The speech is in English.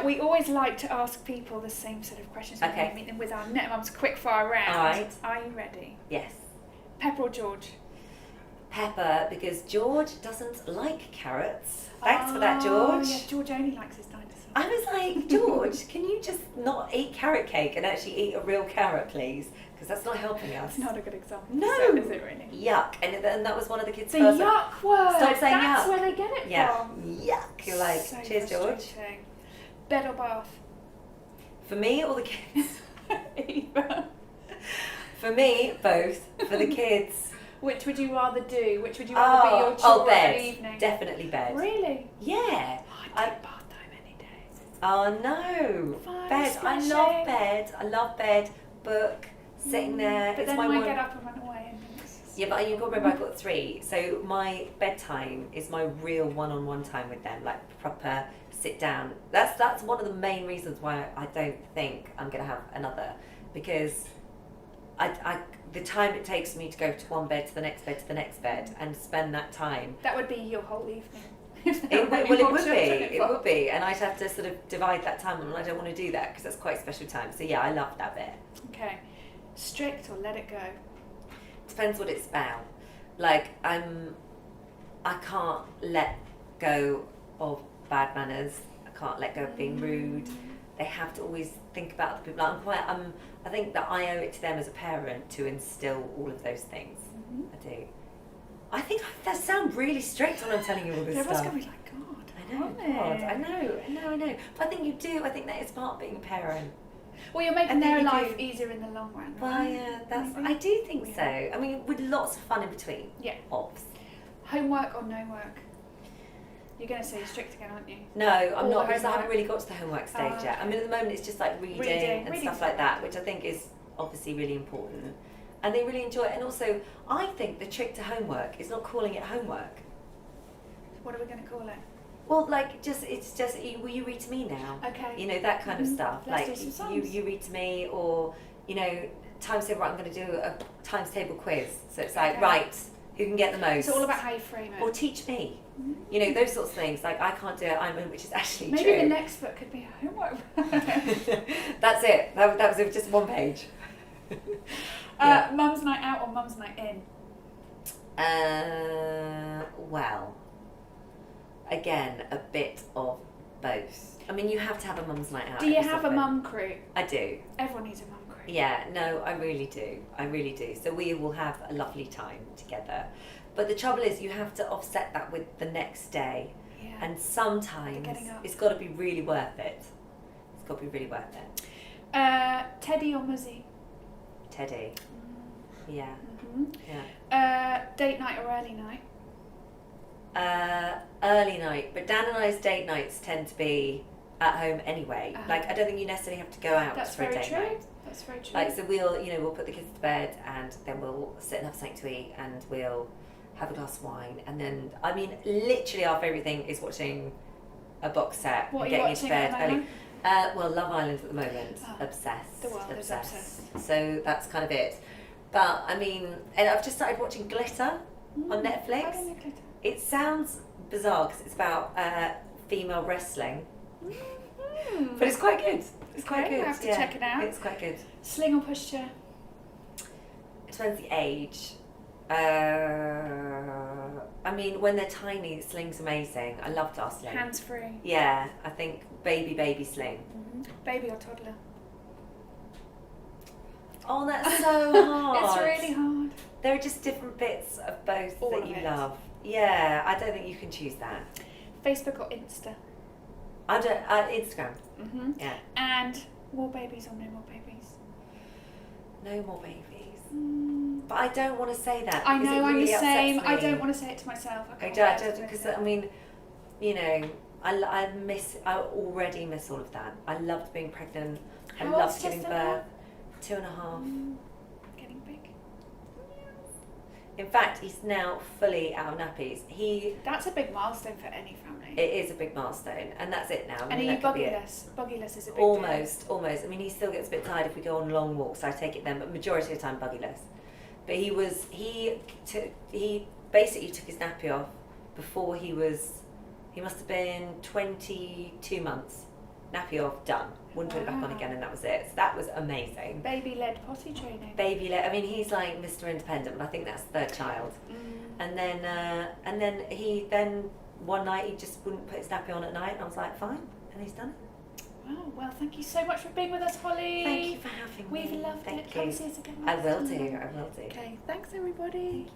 We always like to ask people the same sort of questions when we meet them with our Net Mums quick fire round. All right. Are you ready? Yes. Pepper or George? Pepper, because George doesn't like carrots. Thanks for that, George. Yeah, George only likes his dinosaurs. I was like, George, can you just not eat carrot cake and actually eat a real carrot, please? Because that's not helping us. It's not a good example. No. Is it really? Yuck. And that was one of the kids' The first. yuck word. Stop saying That's yuck. where they get it from. Yuck. You're like, So cheers, George. frustrating. Bed or bath? For me or the kids? Either. For me, both. For the kids. Which would you rather do? Which would you rather be your chore bed. in the evening? Definitely bed. Really? Yeah. I'd bath time any day. Oh no. Fun, Bed. splashing. I love bed. I love bed. Book. Sitting there. But it's then my I one. get up and run away. And Yeah, but you've got to remember I've got 3. So my bedtime is my real one-on-one time with them, like proper sit down. That's one of the main reasons why I don't think I'm going to have another, because the time it takes me to go to one bed to the next bed to the next bed and spend that time. That would be your whole evening. It would be, and I'd have to sort of divide that time, and I don't want to do that because that's quite a special time. So yeah, I love that bit. Okay, strict or let it go? Depends what it's about. Like I can't let go of bad manners. I can't let go of being rude. They have to always think about the people. I think that I owe it to them as a parent to instill all of those things. Mm-hmm. I do. I think that sounds really strict when I'm telling you all this Everyone's stuff. going to be like, God, I know. But I think you do. I think that is part of being a parent. Well, you're making And then their you life do. easier in the long run, right? Well, yeah, I do think so. I mean, with lots of fun in between. Yeah. Obs. Homework or no work? You're going to say strict again, aren't you? No, I'm All not, the because I haven't homework? really got to the homework stage yet. I mean, at the moment it's just like reading and Reading's stuff like that, which I think is obviously really important. And they really enjoy it. And also, I think the trick to homework is not calling it homework. What are we going to call it? Well, like, will you read to me now? Okay. You know, that kind of stuff. Let's like, do some songs. you read to me, or, you know, times table, right, I'm going to do a times table quiz. So it's like, Okay. right, who can get the most? It's all about how you frame it. Or teach me. You know, those sorts of things. Like, I can't do it, which is actually Maybe true. the next book could be a homework. That's it. That was just one page. Yeah. Mum's night out or mum's night in? Well, again, a bit of both. I mean, you have to have a mum's night out. Do you every have so a often. mum crew? I do. Everyone needs a mum crew. Yeah, no, I really do. I really do. So we will have a lovely time together. But the trouble is, you have to offset that with the next day. Yeah. And sometimes Getting up. it's got to be really worth it. It's got to be really worth it. Teddy or Muzzy? Teddy. Yeah. Mm-hmm. Yeah. Date night or early night? Early night, but Dan and I's date nights tend to be at home anyway. Uh-huh. Like, I don't think you necessarily have to go out That's for a very date true. night. That's very true. Like, so we'll put the kids to bed, and then we'll sit and have something to eat, and we'll have a glass of wine, and then, I mean, literally our favourite thing is watching a box set What and are you getting into watching bed at the early. moment? Well, Love Island at the moment. Oh, Obsessed. the world is obsessed. So that's kind of it. But I mean, and I've just started watching Glitter on Netflix. I don't know Glitter. It sounds bizarre because it's about female wrestling, but it's quite good. It's quite Okay, good. I have to check it out. It's quite good. Sling or pushchair? It depends the age. I mean, when they're tiny, sling's amazing. I loved our sling. Hands free. Yeah, I think baby sling. Baby or toddler? Oh, that's so hard. It's really hard. There are just different bits of both All that of you it. love. Yeah, I don't think you can choose that. Facebook or Insta? I don't. Instagram. Mm-hmm. Yeah. And more babies or no more babies? No more babies. But I don't want to say that. I because know, it I'm really the same. upsets me. I don't want to say it to myself. I I can't don't, bear to because admit I mean, you know, I already miss all of that. I loved being pregnant. I How loved old's giving Justin now? birth. 2.5. Getting big. In fact, he's now fully out of nappies. That's a big milestone for any family. It is a big milestone, and that's it now. I And mean, are you that could be it. buggyless? Buggyless is a big Almost. I mean, he still gets a bit tired if we go on long walks. So I take it then, but majority of the time, buggyless. But he basically took his nappy off before he must have been 22 months. nappy off, done. Wouldn't put it back on again, and that was it. So that was amazing. Baby-led potty training. Baby-led. I mean, he's like Mr. Independent, but I think that's third child. And then he one night he just wouldn't put his nappy on at night, and I was like, fine, and he's done it. Wow, well, thank you so much for being with us, Holly. Thank you for having me. We've loved Thank it. you. Come see us again. I will do. Okay, thanks everybody. Thank you.